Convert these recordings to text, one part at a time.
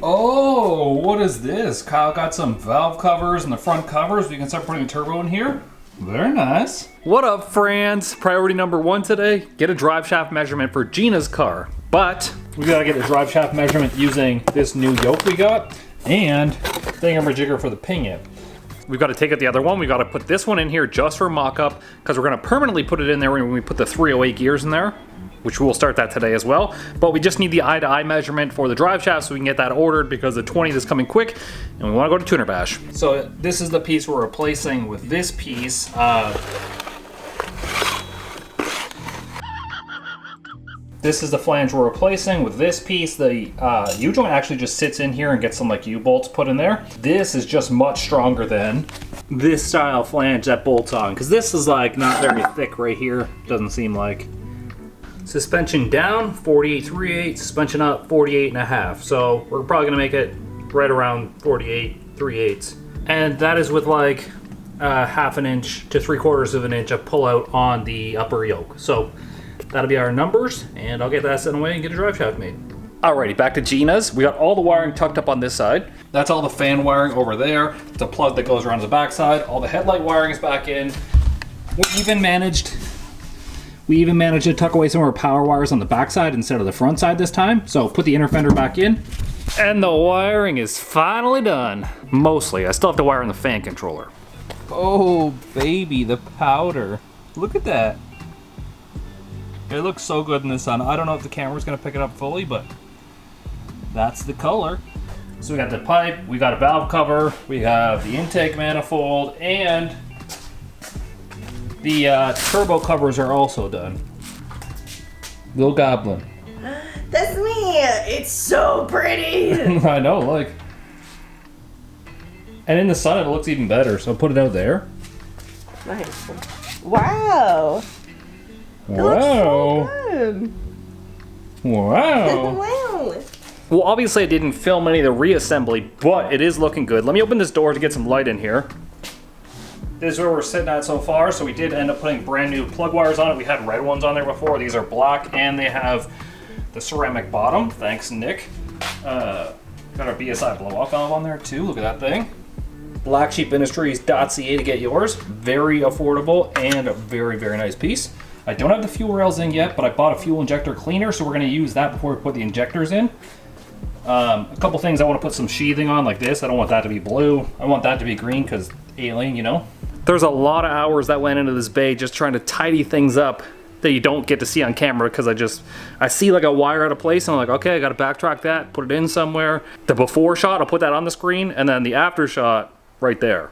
Oh, what is this? Kyle got some valve covers and the front covers. We can start putting a turbo in here. Very nice. What up, friends? Priority number one today, get a drive shaft measurement for Geenas' car. But we gotta get a drive shaft measurement using this new yoke we got and thingamajigger for the pinion. We've got to take out the other one. We got to put this one in here just for mock-up because we're going to permanently put it in there when we put the 308 gears in there, which we'll start that today as well. But we just need the eye-to-eye measurement for the drive shaft so we can get that ordered because the 20th is coming quick and we want to go to Tuner Bash. So this is the piece we're replacing with this piece. This is the flange we're replacing with this piece. The U-joint actually just sits in here and gets some like U-bolts put in there. This is just much stronger than this style flange that bolts on, because this is like not very thick right here, doesn't seem like. Suspension down, 48.38, suspension up, 48.5. So we're probably gonna make it right around 48.38. And that is with like half an inch to 3/4 of an inch of pull out on the upper yoke. So that'll be our numbers, and I'll get that sent away and get a drive shaft made. Alrighty, back to Geenas. We got all the wiring tucked up on this side. That's all the fan wiring over there. It's a plug that goes around the back side. All the headlight wiring is back in. We even managed to tuck away some of our power wires on the back side instead of the front side this time. So put the inner fender back in. And the wiring is finally done. Mostly. I still have to wire in the fan controller. Oh, baby, the powder. Look at that. It looks so good in the sun. I don't know if the camera's gonna pick it up fully, but that's the color. So we got the pipe, we got a valve cover, we have the intake manifold, and the turbo covers are also done. Little goblin. That's me! It's so pretty! I know, like. And in the sun it looks even better, so put it out there. Nice. Wow! It looks so good. Wow. Wow. Well, obviously I didn't film any of the reassembly, but it is looking good. Let me open this door to get some light in here. This is where we're sitting at so far, so we did end up putting brand new plug wires on it. We had red ones on there before. These are black, and they have the ceramic bottom. Thanks, Nick. Got our BSI blow-off valve on there too. Look at that thing. BlackSheepIndustries.ca to get yours. Very affordable and a very, very nice piece. I don't have the fuel rails in yet, but I bought a fuel injector cleaner, so we're going to use that before we put the injectors in. A couple things I want to put some sheathing on like this. I don't want that to be blue. I want that to be green because alien, you know. There's a lot of hours that went into this bay just trying to tidy things up that you don't get to see on camera because I see like a wire out of place and I'm like, okay, I got to backtrack that, put it in somewhere. The before shot, I'll put that on the screen, and then the after shot right there.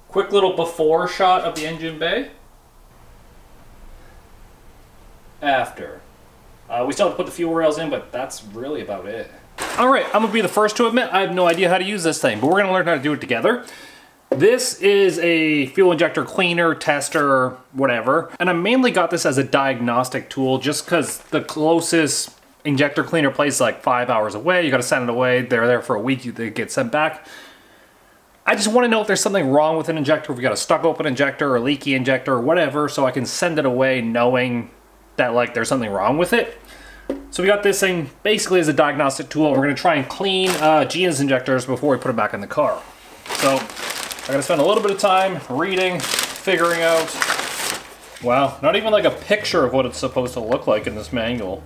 Quick little before shot of the engine bay. After. We still have to put the fuel rails in, but that's really about it. Alright, I'm gonna be the first to admit I have no idea how to use this thing, but we're gonna learn how to do it together. This is a fuel injector cleaner, tester, whatever, and I mainly got this as a diagnostic tool just because the closest injector cleaner place is like 5 hours away. You gotta send it away, they're there for a week, they get sent back. I just want to know if there's something wrong with an injector, if we got a stuck open injector or a leaky injector or whatever, so I can send it away knowing that like there's something wrong with it. So we got this thing basically as a diagnostic tool. We're going to try and clean Geenas injectors before we put them back in the car. So I'm going to spend a little bit of time reading, figuring out, wow, not even like a picture of what it's supposed to look like in this manual.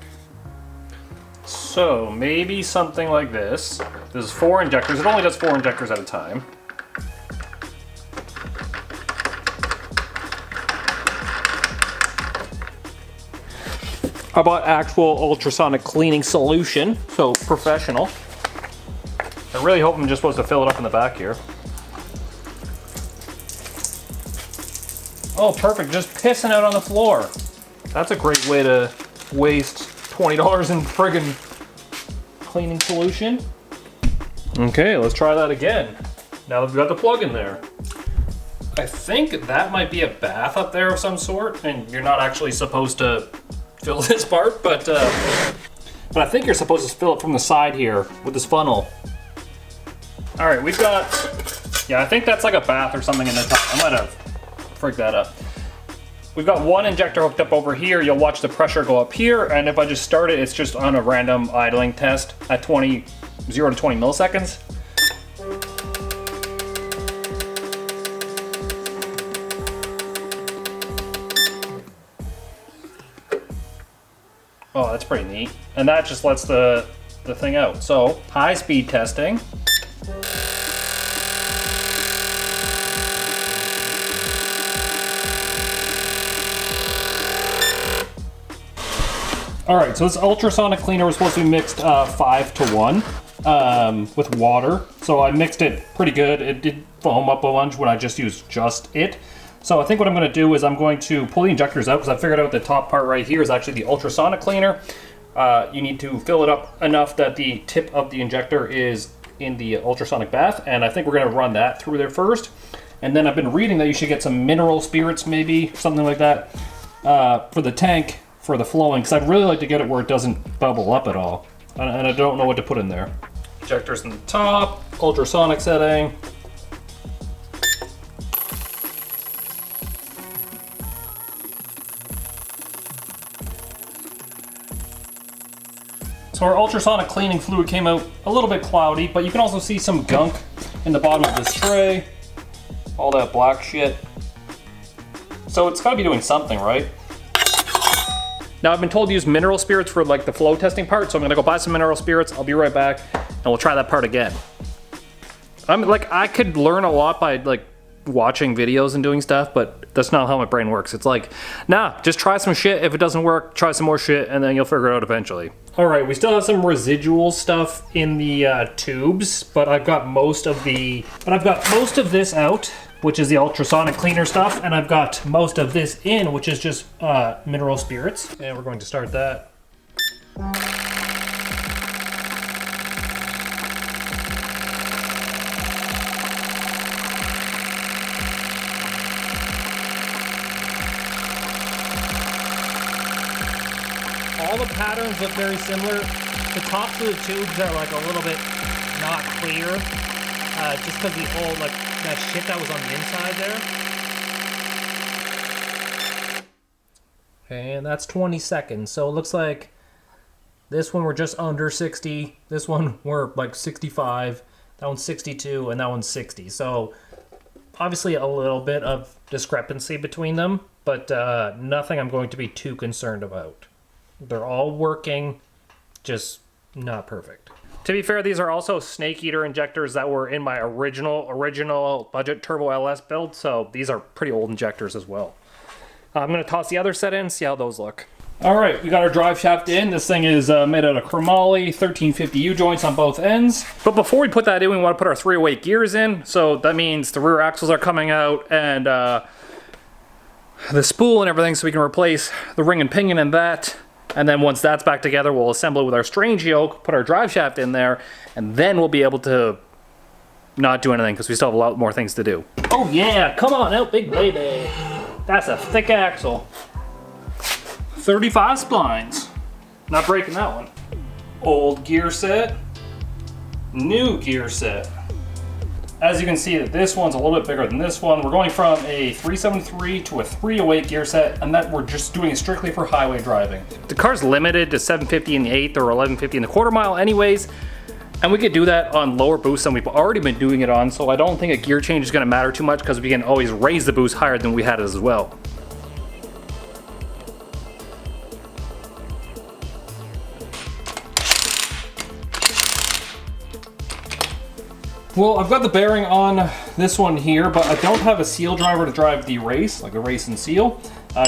So maybe something like this. This is 4 injectors. It only does 4 injectors at a time. I bought actual ultrasonic cleaning solution, so professional. I really hope I'm just supposed to fill it up in the back here. Oh, perfect, just pissing out on the floor. That's a great way to waste $20 in friggin' cleaning solution. Okay, let's try that again. Now that we've got the plug in there. I think that might be a bath up there of some sort, and you're not actually supposed to fill this part, but I think you're supposed to fill it from the side here with this funnel. All right, we've got, yeah, I think that's like a bath or something in the top. I might have freaked that up. We've got 1 injector hooked up over here. You'll watch the pressure go up here, and if I just start it, it's just on a random idling test at 20 0 to 20 milliseconds. Oh, that's pretty neat. And that just lets the thing out. So, high speed testing. All right, so this ultrasonic cleaner was supposed to be mixed 5 to 1 with water. So I mixed it pretty good. It did foam up a bunch when I just used just it. So I think what I'm gonna do is I'm going to pull the injectors out because I figured out the top part right here is actually the ultrasonic cleaner. You need to fill it up enough that the tip of the injector is in the ultrasonic bath. And I think we're gonna run that through there first. And then I've been reading that you should get some mineral spirits maybe, something like that, for the tank. For the flowing, because I'd really like to get it where it doesn't bubble up at all. And I don't know what to put in there. Injectors in the top, ultrasonic setting. So our ultrasonic cleaning fluid came out a little bit cloudy, but you can also see some gunk in the bottom of this tray. All that black shit. So it's gotta be doing something, right? Now I've been told to use mineral spirits for like the flow testing part, so I'm gonna go buy some mineral spirits. I'll be right back, and we'll try that part again. I could learn a lot by like watching videos and doing stuff, but that's not how my brain works. It's like, nah, just try some shit. If it doesn't work, try some more shit, and then you'll figure it out eventually. All right, we still have some residual stuff in the tubes, but I've got most of this out, which is the ultrasonic cleaner stuff, and I've got most of this in, which is just mineral spirits. And we're going to start that. All the patterns look very similar. The tops of the tubes are like a little bit not clear, just because the whole like that shit that was on the inside there. And that's 20 seconds. So it looks like this one we're just under 60. This one we're like 65. That one's 62, and that one's 60. So obviously a little bit of discrepancy between them, but nothing I'm going to be too concerned about. They're all working, just not perfect. To be fair, these are also Snake Eater injectors that were in my original budget Turbo LS build, so these are pretty old injectors as well. I'm gonna toss the other set in, see how those look. All right, we got our drive shaft in. This thing is made out of chromoly, 1350 U-joints on both ends. But before we put that in, we wanna put our 308 gears in. So that means the rear axles are coming out and the spool and everything, so we can replace the ring and pinion and that. And then once that's back together, we'll assemble it with our strange yoke, put our drive shaft in there, and then we'll be able to not do anything because we still have a lot more things to do. Oh yeah, come on out, big baby. That's a thick axle. 35 splines. Not breaking that one. Old gear set, new gear set. As you can see, that this one's a little bit bigger than this one. We're going from a 373 to a 308 gear set, and that we're just doing it strictly for highway driving. The car's limited to 750 in the 8th or 1150 in the quarter mile anyways, and we could do that on lower boosts than we've already been doing it on, so I don't think a gear change is gonna matter too much because we can always raise the boost higher than we had it as well. Well, I've got the bearing on this one here, but I don't have a seal driver to drive the race, like a race and seal.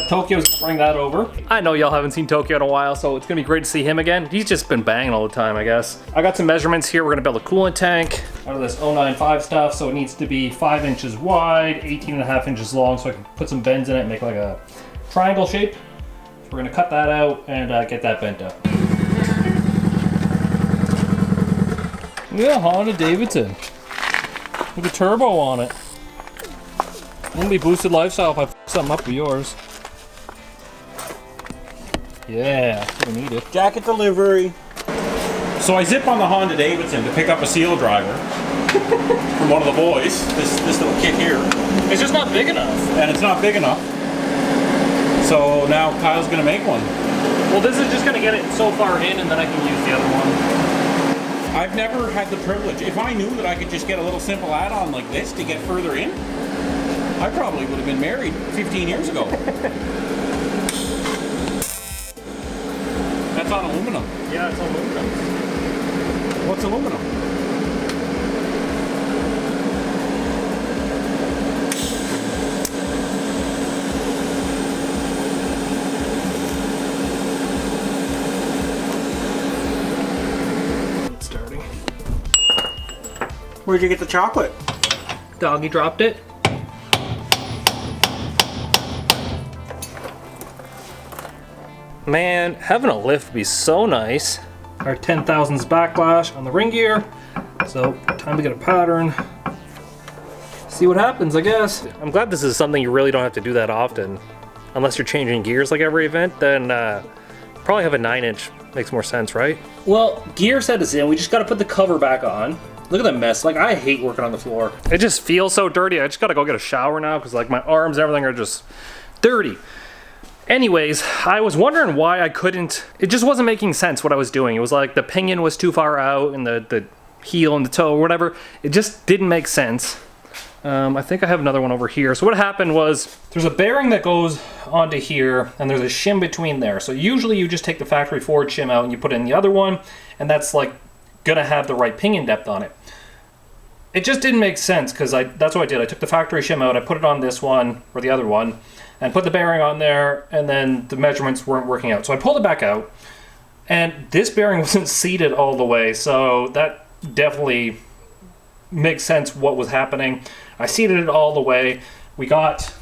Tokyo's gonna bring that over. I know y'all haven't seen Tokyo in a while, so it's gonna be great to see him again. He's just been banging all the time, I guess. I got some measurements here. We're gonna build a coolant tank out of this 095 stuff, so it needs to be 5 inches wide, 18.5 inches long, so I can put some bends in it and make like a triangle shape. So we're gonna cut that out and get that bent up. Yeah, Honda Davidson. With a turbo on it. Wouldn't be boosted lifestyle if I f something up with yours. Yeah, that's what we needed. Jacket delivery. So I zip on the Honda Davidson to pick up a seal driver from one of the boys. This little kit here. It's just not big enough. And it's not big enough. So now Kyle's gonna make one. Well, this is just gonna get it so far in and then I can use the other one. I've never had the privilege. If I knew that I could just get a little simple add-on like this to get further in, I probably would have been married 15 years ago. That's on aluminum. Yeah, it's aluminum. What's aluminum? It's starting. Where'd you get the chocolate? Doggy dropped it. Man, having a lift would be so nice. Our 10,000s backlash on the ring gear. So, time to get a pattern. See what happens, I guess. I'm glad this is something you really don't have to do that often. Unless you're changing gears like every event, then probably have a 9-inch. Makes more sense, right? Well, gear set is in. We just got to put the cover back on. Look at that mess. Like, I hate working on the floor. It just feels so dirty. I just got to go get a shower now because, like, my arms and everything are just dirty. Anyways, I was wondering why I couldn't, it just wasn't making sense what I was doing. It was like the pinion was too far out and the heel and the toe or whatever. It just didn't make sense. I think I have another one over here. So what happened was there's a bearing that goes onto here and there's a shim between there. So usually you just take the factory forward shim out and you put in the other one and that's like gonna have the right pinion depth on it. It just didn't make sense because that's what I did. I took the factory shim out, I put it on this one or the other one, and put the bearing on there, and then the measurements weren't working out. So I pulled it back out, and this bearing wasn't seated all the way, so that definitely makes sense what was happening. I seated it all the way. We got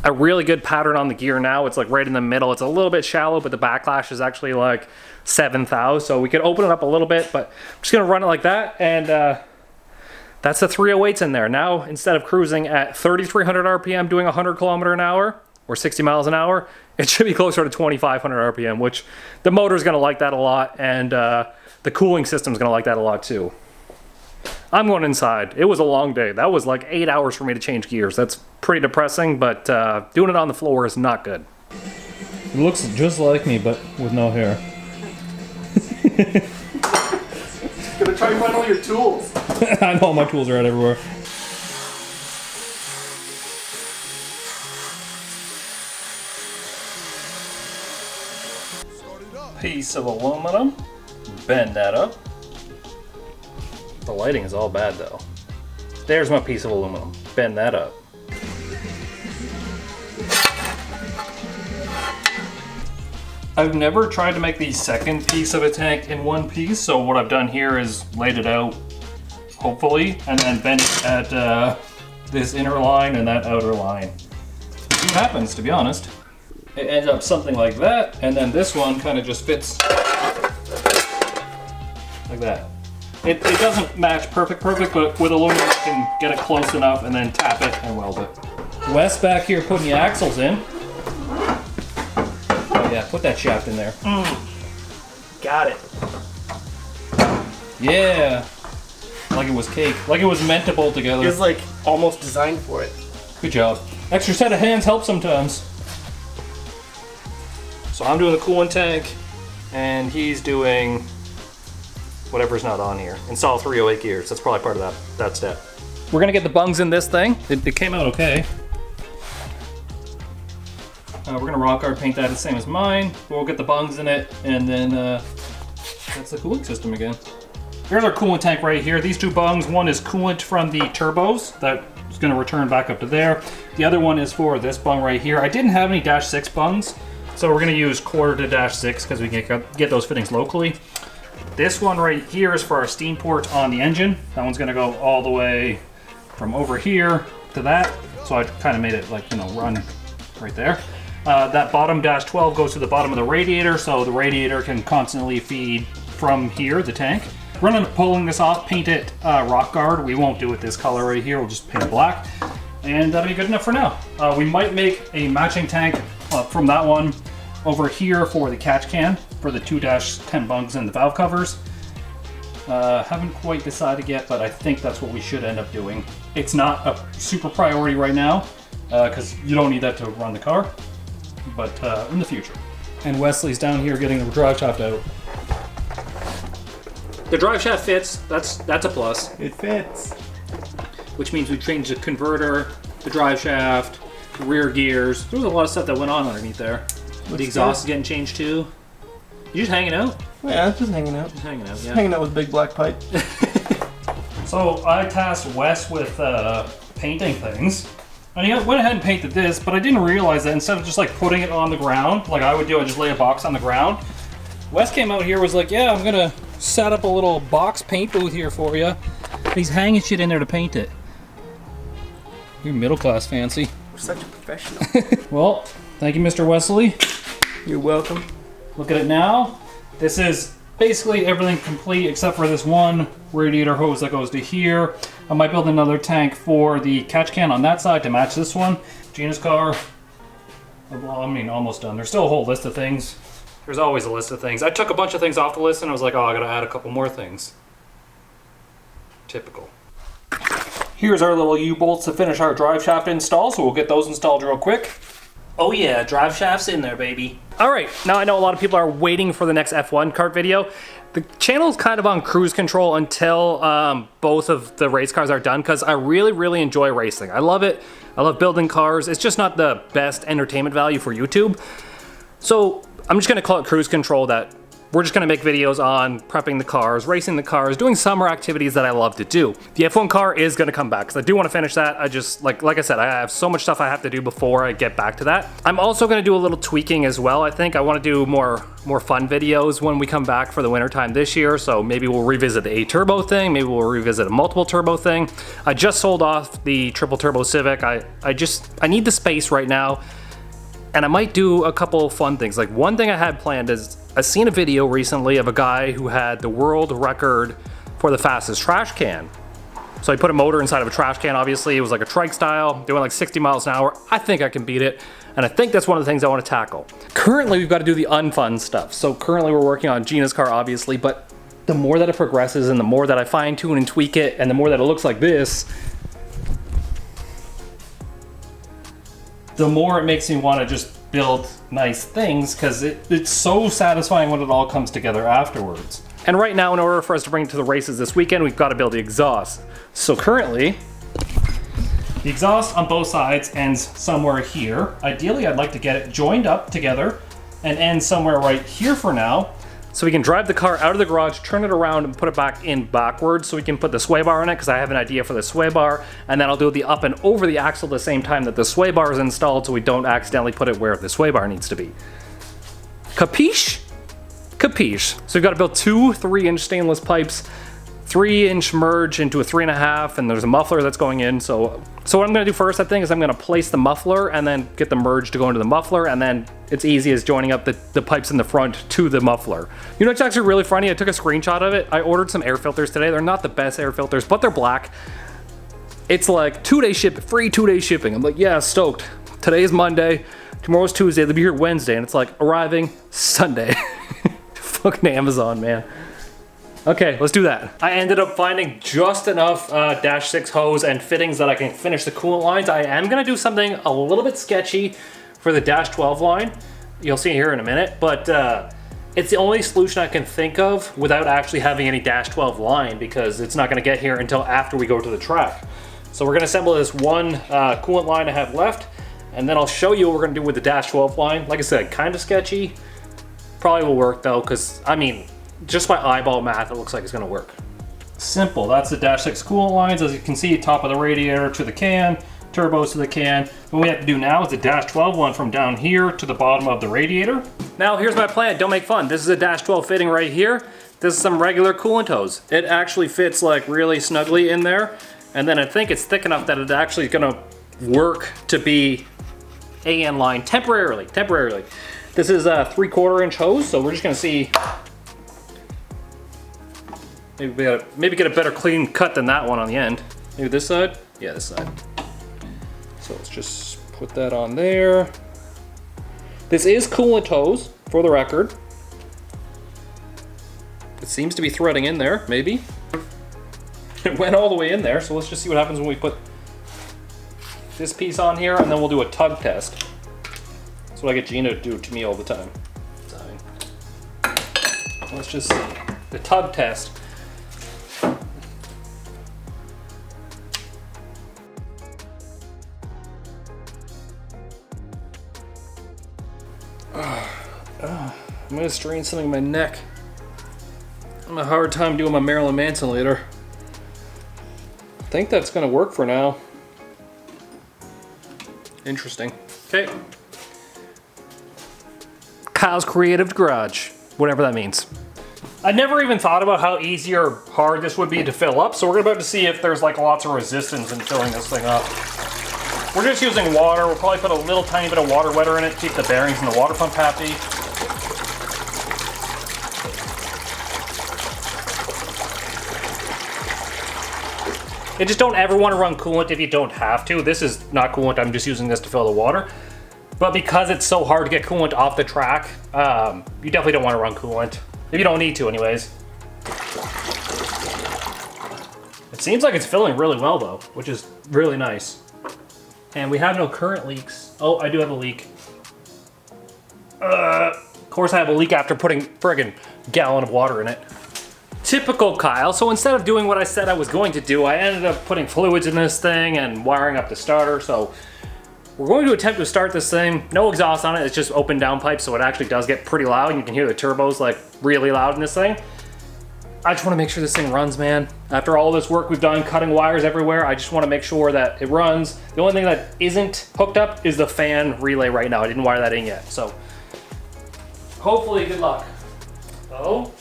a really good pattern on the gear now. It's like right in the middle. It's a little bit shallow, but the backlash is actually like 7 thou, so we could open it up a little bit, but I'm just gonna run it like that, and that's the 308s in there. Now, instead of cruising at 3,300 RPM doing 100 kilometer an hour or 60 miles an hour, it should be closer to 2,500 RPM, which the motor's gonna like that a lot, and the cooling system's gonna like that a lot too. I'm going inside. It was a long day. That was like 8 hours for me to change gears. That's pretty depressing, but doing it on the floor is not good. It looks just like me, but with no hair. Gonna try and find all your tools. I know my tools are out everywhere. Piece of aluminum. Bend that up. The lighting is all bad though. There's my piece of aluminum. Bend that up. I've never tried to make the second piece of a tank in one piece, so what I've done here is laid it out, hopefully, and then bent it at this inner line and that outer line. See what happens, to be honest. It ends up something like that, and then this one kind of just fits like that. It doesn't match perfect, but with aluminum you can get it close enough and then tap it and weld it. Wes back here putting the axles in. Yeah, put that shaft in there. Got it. Yeah. Like it was cake. Like it was meant to bolt together. It was like almost designed for it. Good job. Extra set of hands helps sometimes. So I'm doing the coolant tank, and he's doing whatever's not on here. Install 308 gears. That's probably part of that step. We're gonna get the bungs in this thing. It came out okay. We're gonna rock our paint that the same as mine. We'll get the bungs in it, and then that's the cooling system again. Here's our coolant tank right here. These two bungs, one is coolant from the turbos that is gonna return back up to there. The other one is for this bung right here. I didn't have any -6 bungs, so we're gonna use quarter to -6 because we can get those fittings locally. This one right here is for our steam port on the engine. That one's gonna go all the way from over here to that. So I kind of made it like, you know, run right there. That bottom -12 goes to the bottom of the radiator, so the radiator can constantly feed from here, the tank. We're gonna pulling this off, paint it rock guard. We won't do it this color right here, we'll just paint it black. And that'll be good enough for now. We might make a matching tank from that one over here for the catch can, for the 2-10 bungs and the valve covers. Haven't quite decided yet, but I think that's what we should end up doing. It's not a super priority right now, because you don't need that to run the car, but in the future. And Wesley's down here getting the drive shaft out. The drive shaft fits. That's a plus. It fits. Which means we changed the converter, the drive shaft, the rear gears. There was a lot of stuff that went on underneath there. The exhaust is getting changed too. You just hanging out? Yeah, just hanging out. Just hanging out, yeah. Hanging out with big black pipe. So I tasked Wes with painting things. And he went ahead and painted this, but I didn't realize that instead of just like putting it on the ground, like I would do, I just lay a box on the ground. Wes came out here, was like, yeah, I'm gonna set up a little box paint booth here for you. And he's hanging shit in there to paint it. You're middle class fancy. You're such a professional. Well, thank you, Mr. Wesley. You're welcome. Look at it now. This is basically everything complete except for this one radiator hose that goes to here. I might build another tank for the catch can on that side to match this one. Geenas car, well, I mean, almost done. There's still a whole list of things. There's always a list of things. I took a bunch of things off the list and I was like, oh, I gotta add a couple more things. Typical. Here's our little U-bolts to finish our drive shaft install, so we'll get those installed real quick. Oh yeah, drive shaft's in there, baby. All right, now I know a lot of people are waiting for the next F1 kart video. The channel is kind of on cruise control until both of the race cars are done, because I really enjoy racing. I love it. I love building cars. It's just not the best entertainment value for YouTube. So I'm just gonna call it cruise control, that we're just gonna make videos on prepping the cars, racing the cars, doing summer activities that I love to do. The F1 car is gonna come back, because I do wanna finish that. I just, like I said, I have so much stuff I have to do before I get back to that. I'm also gonna do a little tweaking as well. I think I wanna do more fun videos when we come back for the winter time this year. So maybe we'll revisit the 8 turbo thing, maybe we'll revisit a multiple turbo thing. I just sold off the triple turbo Civic. I need the space right now. And I might do a couple fun things. Like one thing I had planned is, I seen a video recently of a guy who had the world record for the fastest trash can. So he put a motor inside of a trash can, obviously. It was like a trike style, doing like 60 miles an hour. I think I can beat it. And I think that's one of the things I want to tackle. Currently, we've got to do the unfun stuff. So currently we're working on Geenas car, obviously, but the more that it progresses and the more that I fine tune and tweak it and the more that it looks like this, the more it makes me want to just build nice things, because it's so satisfying when it all comes together afterwards. And right now, in order for us to bring it to the races this weekend, we've got to build the exhaust. So currently, the exhaust on both sides ends somewhere here. Ideally, I'd like to get it joined up together and end somewhere right here for now, so we can drive the car out of the garage, turn it around, and put it back in backwards, so we can put the sway bar in it, because I have an idea for the sway bar, and then I'll do the up and over the axle at the same time that the sway bar is installed, so we don't accidentally put it where the sway bar needs to be. Capiche? Capiche. So we've got to build 2 3-inch stainless pipes, 3-inch merge into a 3.5, and there's a muffler that's going in. So what I'm gonna do first, I think, is I'm gonna place the muffler and then get the merge to go into the muffler, and then it's easy as joining up the pipes in the front to the muffler. You know, it's actually really funny. I took a screenshot of it. I ordered some air filters today. They're not the best air filters, but they're black. It's like 2-day ship, free 2-day shipping. I'm like, yeah, stoked. Today is Monday, tomorrow's Tuesday, they'll be here Wednesday, and it's like arriving Sunday. Fucking Amazon, man. Okay, let's do that. I ended up finding just enough Dash 6 hose and fittings that I can finish the coolant lines. I am gonna do something a little bit sketchy for the Dash 12 line. You'll see it here in a minute, but it's the only solution I can think of without actually having any Dash 12 line, because it's not gonna get here until after we go to the track. So we're gonna assemble this one coolant line I have left, and then I'll show you what we're gonna do with the Dash 12 line. Like I said, kind of sketchy. Probably will work though, because I mean, just by eyeball math, it looks like it's gonna work. Simple, that's the Dash 6 coolant lines. As you can see, top of the radiator to the can, turbos to the can. What we have to do now is the Dash 12 one from down here to the bottom of the radiator. Now here's my plan, don't make fun. This is a Dash 12 fitting right here. This is some regular coolant hose. It actually fits like really snugly in there. And then I think it's thick enough that it's actually gonna work to be AN line temporarily. This is a 3/4 inch hose, so we're just gonna see. Maybe get a better clean cut than that one on the end. Maybe this side? Yeah, this side. So let's just put that on there. This is coolant hose, for the record. It seems to be threading in there, maybe. It went all the way in there, so let's just see what happens when we put this piece on here, and then we'll do a tug test. That's what I get Gina to do to me all the time. Let's just see. The tug test. I'm gonna strain something in my neck. I'm having a hard time doing my Marilyn Manson later. I think that's gonna work for now. Interesting. Okay. Kyle's Creative Garage, whatever that means. I never even thought about how easy or hard this would be to fill up, so we're about to see if there's like lots of resistance in filling this thing up. We're just using water. We'll probably put a little tiny bit of water wetter in it to keep the bearings and the water pump happy. You just don't ever want to run coolant if you don't have to. This is not coolant, I'm just using this to fill the water. But because it's so hard to get coolant off the track, you definitely don't want to run coolant. If you don't need to anyways. It seems like it's filling really well though, which is really nice. And we have no current leaks. Oh, I do have a leak. Of course I have a leak after putting friggin' gallon of water in it. Typical Kyle. So instead of doing what I said I was going to do, I ended up putting fluids in this thing and wiring up the starter. So we're going to attempt to start this thing. No exhaust on it, it's just open down pipe, so it actually does get pretty loud. You can hear the turbos like really loud in this thing. I just want to make sure this thing runs, man. After all this work we've done, cutting wires everywhere, I just want to make sure that it runs. The only thing that isn't hooked up is the fan relay right now. I didn't wire that in yet, so hopefully good luck. Oh.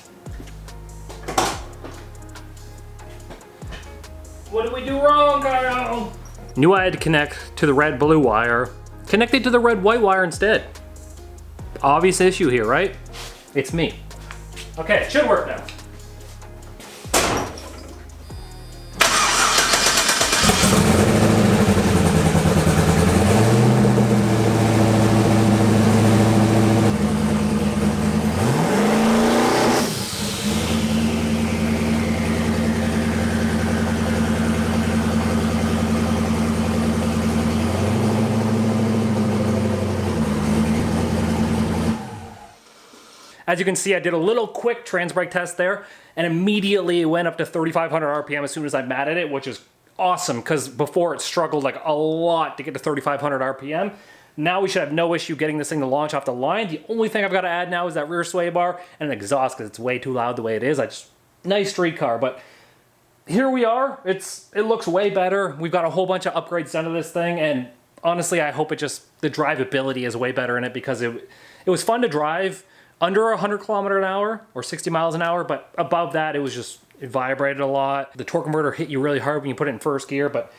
What did we do wrong, Kyle? Knew I had to connect to the red-blue wire. Connected to the red-white wire instead. Obvious issue here, right? It's me. Okay, it should work now. As you can see, I did a little quick trans brake test there, and immediately it went up to 3,500 RPM as soon as I matted it, which is awesome, because before it struggled like a lot to get to 3,500 RPM. Now we should have no issue getting this thing to launch off the line. The only thing I've got to add now is that rear sway bar and an exhaust, because it's way too loud the way it is. Nice street car, but here we are. It looks way better. We've got a whole bunch of upgrades done to this thing, and honestly, I hope the drivability is way better in it, because it was fun to drive under 100 kilometers an hour or 60 miles an hour, but above that it vibrated a lot. The torque converter hit you really hard when you put it in first gear, but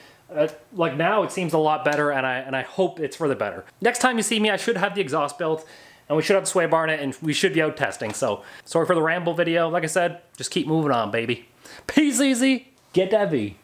like now it seems a lot better, and I hope it's for the better. Next time you see me, I should have the exhaust built, and we should have the sway bar in it, and we should be out testing. So sorry for the ramble video. Like I said, just keep moving on, baby. Peace easy, get that V.